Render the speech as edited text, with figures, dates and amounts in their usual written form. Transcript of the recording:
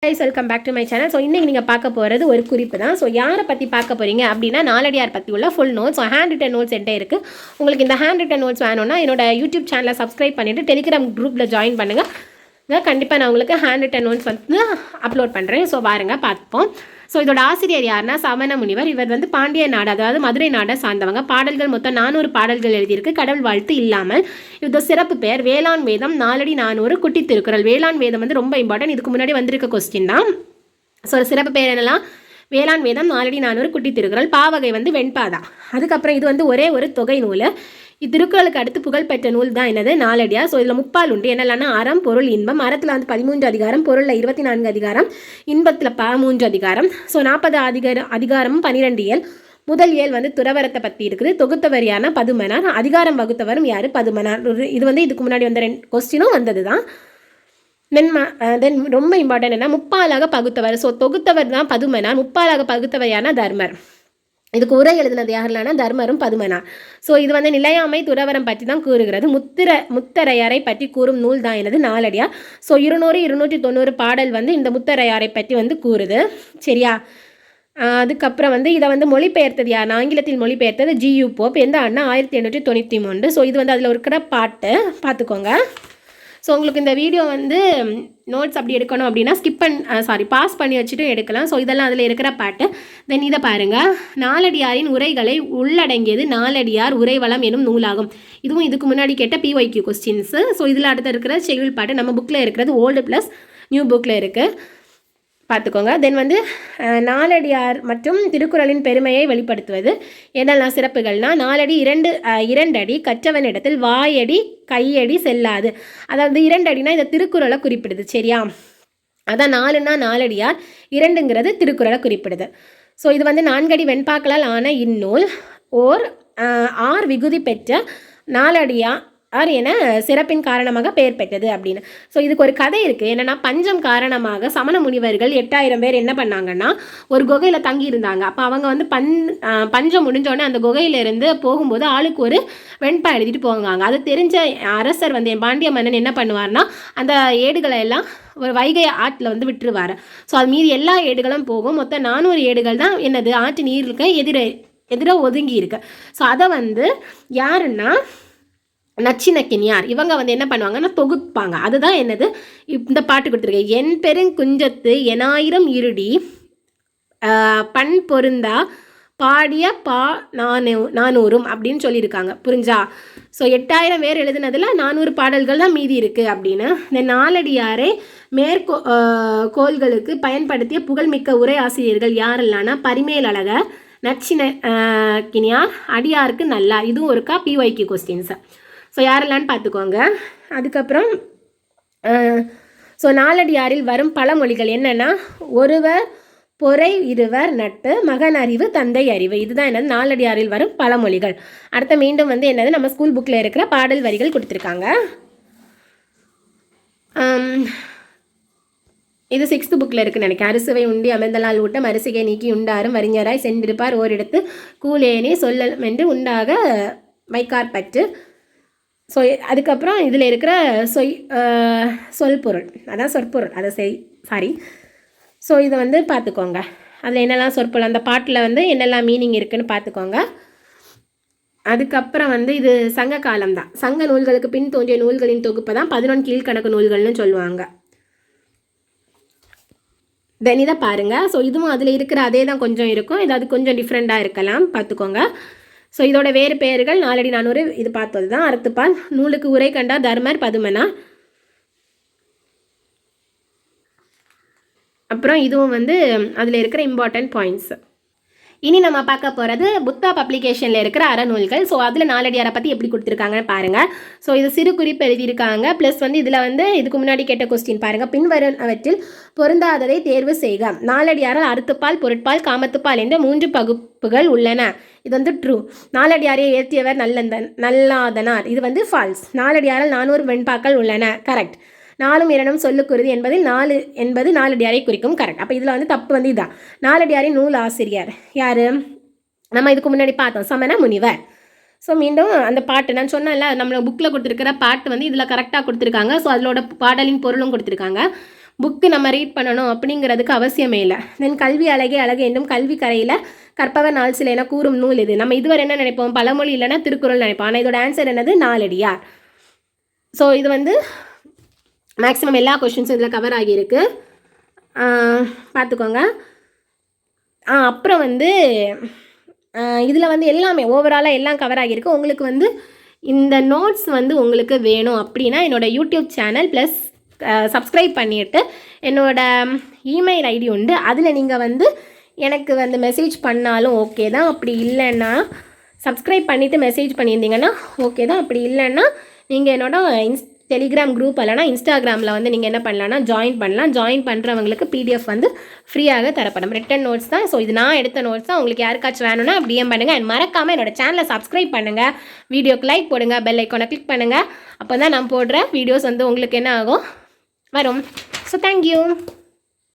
guys, welcome back to my channel. So இன்றைக்கி நீங்கள் பார்க்க போகிறது ஒரு குறிப்பு தான். ஸோ யாரை பற்றி பார்க்க போகிறீங்க அப்படின்னா நாலடியார் பற்றி உள்ள full notes. So hand return notes என்கிட்ட இருக்குது. உங்களுக்கு இந்த ஹேண்ட் ரிட்டன் நோட்ஸ் வேணும்னா என்னோட யூடியூப் சேனலை சப்ஸ்கிரைப் பண்ணிவிட்டு டெலிகிராம் குரூப்பில் ஜாயின் பண்ணுங்கள். கண்டிப்பாக நான் உங்களுக்கு ஹேண்ட் ரிட்டன் நோட்ஸ் வந்து அப்லோட் பண்ணுறேன். ஸோ பாருங்கள் பார்ப்போம். ஸோ இதோட ஆசிரியர் யாருன்னா சமண முனிவர். இவர் வந்து பாண்டிய நாடு, அதாவது மதுரை நாடை சார்ந்தவங்க. பாடல்கள் மொத்தம் 400 பாடல்கள் எழுதியிருக்கு. கடவுள் வாழ்த்து இல்லாமல். இது சிறப்பு பெயர் வேளாண் வேதம் 4 அடி 400 குட்டி திருக்குறள். வேளாண் வேதம் வந்து ரொம்ப இம்பார்ட்டன்ட். இதுக்கு முன்னாடி வந்திருக்க கொஸ்டின் தான். ஸோ சிறப்பு பெயர் என்னெல்லாம்? வேளாண் வேதம் 4 அடி 400 குட்டி திருக்குறள். பாவகை வந்து வெண்பாதான். அதுக்கப்புறம் இது வந்து ஒரே ஒரு தொகை நூல். இத்திருக்குறளுக்கு அடுத்து புகழ்பெற்ற நூல் தான் என்னது? நாலடியார். ஸோ இதில் முப்பால் உண்டு. என்னெல்லாம்னா அறம், பொருள், இன்பம். அறத்தில் வந்து 13 அதிகாரம், பொருளில் 24 அதிகாரம், இன்பத்தில் 13 அதிகாரம். ஸோ 40 அதிகாரமும் 12 இயல். முதல் இயல் வந்து துறவரத்தை பற்றி இருக்குது. தொகுத்தவர் யாருன்னா பதுமனார். அதிகாரம் வகுத்தவரும் யார்? பதுமனார். இது வந்து இதுக்கு முன்னாடி வந்த 2 கொஸ்டினும் வந்தது தான். தென் ரொம்ப இம்பார்ட்டன்ட் என்ன? முப்பாலாக பகுத்தவர். ஸோ தொகுத்தவர் தான் பதுமனார். முப்பாலாக பகுத்தவர் யாருன்னா தர்மர். இதுக்கு உரை எழுதினது யாருன்னா தர்மரும் பதுமனார். ஸோ இது வந்து நிலையாமை துறவரம் பற்றி தான் கூறுகிறது. முத்தரையாரை பற்றி கூறும் நூல் தான் எனது நாலடியார். ஸோ 290 பாடல் வந்து இந்த முத்தரையாரை பற்றி வந்து கூறுது. சரியா? அதுக்கப்புறம் வந்து இதை வந்து மொழிபெயர்த்தது யார்? ஆங்கிலத்தில் மொழிபெயர்த்தது GU போப். எந்த ஆண்டுனா 1893. ஸோ இது வந்து அதில் இருக்கிற பாட்டு பார்த்துக்கோங்க. ஸோ உங்களுக்கு இந்த வீடியோ வந்து நோட்ஸ் அப்படி எடுக்கணும் அப்படின்னா பாஸ் பண்ணி வச்சுட்டு எடுக்கலாம். ஸோ இதெல்லாம் அதில் இருக்கிற பாட்டு. தென் இதை பாருங்கள். நாலடியாரின் உரைகளை உள்ளடங்கியது நாலடியார் உரைவளம் எனும் நூலாகும். இதுவும் இதுக்கு முன்னாடி கேட்ட PYQ கொஸ்டின்ஸு. ஸோ இதில் அடுத்த இருக்கிற செய்யுள் பாட்டு நம்ம புக்கில் இருக்கிறது ஓல்டு ப்ளஸ் நியூ புக்கில் இருக்குது, பார்த்துக்கோங்க. தென் வந்து நாலடியார் மற்றும் திருக்குறளின் பெருமையை வெளிப்படுத்துவது என்னெல்லாம் சிறப்புகள்னா, நாலடி 2 அடி கற்றவனிடத்தில் வாயடி கையடி செல்லாது. அதாவது 2 அடினா இந்த திருக்குறளை குறிப்பிடுது. சரியா? அதான் 4னா நாலடியார், 2ங்கிறது திருக்குறளை குறிப்பிடுது. ஸோ இது வந்து 4 அடி வெண்பாக்களால் ஆன இந்நூல் ஓர் ஆர் விகுதி பெற்ற நாலடியார் என சிறப்பின் காரணமாக பெயர் பெற்றது அப்படின்னு. ஸோ இதுக்கு ஒரு கதை இருக்குது. என்னென்னா, பஞ்சம் காரணமாக சமண முனிவர்கள் 8000 பேர் என்ன பண்ணாங்கன்னா ஒரு குகையில் தங்கி இருந்தாங்க. அப்போ அவங்க வந்து பஞ்சம் முடிஞ்சோடனே அந்த குகையிலேருந்து போகும்போது ஆளுக்கு ஒரு வெண்பா எழுதிட்டு போவாங்க. அது தெரிஞ்ச அரசர் வந்து பாண்டிய மன்னன் என்ன பண்ணுவார்னா அந்த ஏடுகளை எல்லாம் ஒரு வைகை ஆற்றில் வந்து விட்டுருவார். ஸோ அது மீதி எல்லா ஏடுகளும் போகும். மொத்தம் 400 ஏடுகள் தான் என்னது ஆற்று நீருக்கு எதிர ஒதுங்கி இருக்கு. ஸோ அதை வந்து யாருன்னா நச்சினக்கினியார் இவங்க வந்து என்ன பண்ணுவாங்கன்னா தொகுப்பாங்க. அதுதான் என்னது இந்த பாட்டு கொடுத்துருக்கேன். என் பெருங்குஞ்சத்து எனாயிரம் இருடி பண் பொருந்தா பாடிய 400 அப்படின்னு சொல்லியிருக்காங்க. புரிஞ்சா? ஸோ 8000 பேர் எழுதுனதில் 400 பாடல்கள் தான் மீதி இருக்குது அப்படின்னு. இந்த நாலடியாரை கோள்களுக்கு பயன்படுத்திய புகழ்மிக்க உரை ஆசிரியர்கள் யாரெல்லாம்னா பரிமேலழகர், நச்சினக்கினியார், அடியாருக்கு நல்லா. இதுவும் ஒருக்கா PYQ கொஸ்டின்ஸை. ஸோ யாரெல்லான்னு பார்த்துக்கோங்க. அதுக்கப்புறம் ஸோ நாலடியாரில் வரும் பழமொழிகள் என்னென்னா, ஒருவர் பொறை இருவர் நட்பு, மகன் அறிவு தந்தை அறிவு. இதுதான் என்னது நாலடியாரில் வரும் பழமொழிகள். அடுத்த மீண்டும் வந்து என்னது நம்ம ஸ்கூல் புக்கில் இருக்கிற பாடல் வரிகள் கொடுத்துருக்காங்க. இது 6th புக்கில் இருக்குன்னு நினைக்கிறேன். அரிசுவை உண்டி அமிர்தலால் ஊட்டம் அரிசிகை நீக்கி உண்டாரும் வரிஞராய் சென்றிருப்பார் ஓரிடத்து கூலேனே சொல்லல் என்று உண்டாக வைக்காற்பற்று. ஸோ அதுக்கப்புறம் இதில் இருக்கிற சொற்பொருள், அதான் சொற்பொருள், அதை ஸோ இதை வந்து பார்த்துக்கோங்க. அதில் என்னெல்லாம் சொற்பொருள், அந்த பாட்டில் வந்து என்னெல்லாம் மீனிங் இருக்குதுன்னு பார்த்துக்கோங்க. அதுக்கப்புறம் வந்து இது சங்க காலம் தான். சங்க நூல்களுக்கு பின் தோன்றிய நூல்களின் தொகுப்பை தான் 11 கீழ்கணக்கு நூல்கள்னு சொல்லுவாங்க. தென் இதை பாருங்கள். ஸோ இதுவும் அதில் இருக்கிற அதே தான் கொஞ்சம் இருக்கும், இது அது கொஞ்சம் டிஃப்ரெண்ட்டாக இருக்கலாம், பார்த்துக்கோங்க. ஸோ இதோட வேறு பெயர்கள் 4 அடி 400 இது பார்த்தது தான். அறத்துப்பால் நூலுக்கு உரை கண்டார் தர்மர் பதுமனார். அப்புறம் இதுவும் வந்து அதில் இருக்கிற இம்பார்ட்டன்ட் பாயிண்ட்ஸ். இனி நம்ம பார்க்க போகிறது புத்தா பப்ளிகேஷனில் இருக்கிற அறநூல்கள். ஸோ அதில் நாலடியாரை பற்றி எப்படி கொடுத்துருக்காங்கன்னு பாருங்கள். ஸோ இது சிறு குறிப்பு எழுதியிருக்காங்க. ப்ளஸ் வந்து இதில் வந்து இதுக்கு முன்னாடி கேட்ட கொஸ்டின் பாருங்கள். பின்வருவற்றில் பொருந்தாததை தேர்வு செய்க. நாலடியாரால் அறுத்துப்பால், பொருட்பால், காமத்துப்பால் என்ற 3 பகுப்புகள் உள்ளன. இது வந்து ட்ரூ. நாலடியாரை ஏற்றியவர் நல்லாதனார். இது வந்து ஃபால்ஸ். நாலடியாரால் 400 வெண்பாக்கள் உள்ளன. கரெக்ட். 4ம் 2ம் சொல்லுக்குருதி என்பதில் 4 என்பது நாலடியாரை குறிக்கும். கரெக்ட். அப்போ இதில் வந்து தப்பு வந்து இதான். நாலடியாரின் நூல் ஆசிரியர் யார்? நம்ம இதுக்கு முன்னாடி பார்த்தோம், சமண முனிவர். ஸோ மீண்டும் அந்த பாட்டு நான் சொன்னேன்ல, நம்மளை புக்கில் கொடுத்துருக்கிற பாட்டு வந்து இதில் கரெக்டாக கொடுத்துருக்காங்க. ஸோ அதோட பாடலின் பொருளும் கொடுத்துருக்காங்க. புக்கு நம்ம ரீட் பண்ணணும் அப்படிங்கிறதுக்கு அவசியமே இல்லை. தென் கல்வி அழகே அழகு என்னும் கல்வி கரையில் கற்பவர் நாள் சில என கூறும் நூல் இது. நம்ம இதுவரை என்ன நினைப்போம், பழமொழி இல்லைன்னா திருக்குறள் நினைப்போம். ஆனால் இதோட ஆன்சர் என்னது, நாலடியார். ஸோ இது வந்து மேக்ஸிமம் எல்லா கொஷின்ஸும் இதில் கவர் ஆகியிருக்கு, பார்த்துக்கோங்க. அப்புறம் வந்து இதில் வந்து எல்லாமே ஓவராலாக எல்லாம் கவர் ஆகியிருக்கு. உங்களுக்கு வந்து இந்த நோட்ஸ் வந்து உங்களுக்கு வேணும் அப்படின்னா என்னோடய யூடியூப் சேனல் ப்ளஸ் சப்ஸ்கிரைப் பண்ணிவிட்டு என்னோடய இமெயில் ஐடி உண்டு, அதில் நீங்கள் வந்து எனக்கு வந்து மெசேஜ் பண்ணாலும் ஓகே தான். அப்படி இல்லைன்னா சப்ஸ்கிரைப் பண்ணிவிட்டு மெசேஜ் பண்ணியிருந்தீங்கன்னா ஓகே தான். அப்படி இல்லைன்னா நீங்கள் என்னோட டெலிகிராம் குரூப் இல்லைனா இன்ஸ்டாகிராமில் வந்து நீங்கள் என்ன பண்ணலான்னா ஜாயின் பண்ணலாம். ஜாயின் பண்ணுறவங்களுக்கு பிடிஎஃப் வந்து ஃப்ரீயாக தரப்படும். ரிட்டன் நோட்ஸ் தான். ஸோ இது நான் எடுத்த நோட்ஸ் தான். உங்களுக்கு யாருக்காச்சும் வேணும்னா டிஎம் பண்ணுங்கள். அண்ட் மறக்காமல் என்னோட சேனலை சப்ஸ்கிரைப் பண்ணுங்கள், வீடியோக்கு லைக் போடுங்க, பெல் ஐக்கானை கிளிக் பண்ணுங்கள். அப்போ தான் நான் போடுற வீடியோஸ் வந்து உங்களுக்கு என்ன ஆகும், வரும். So thank you.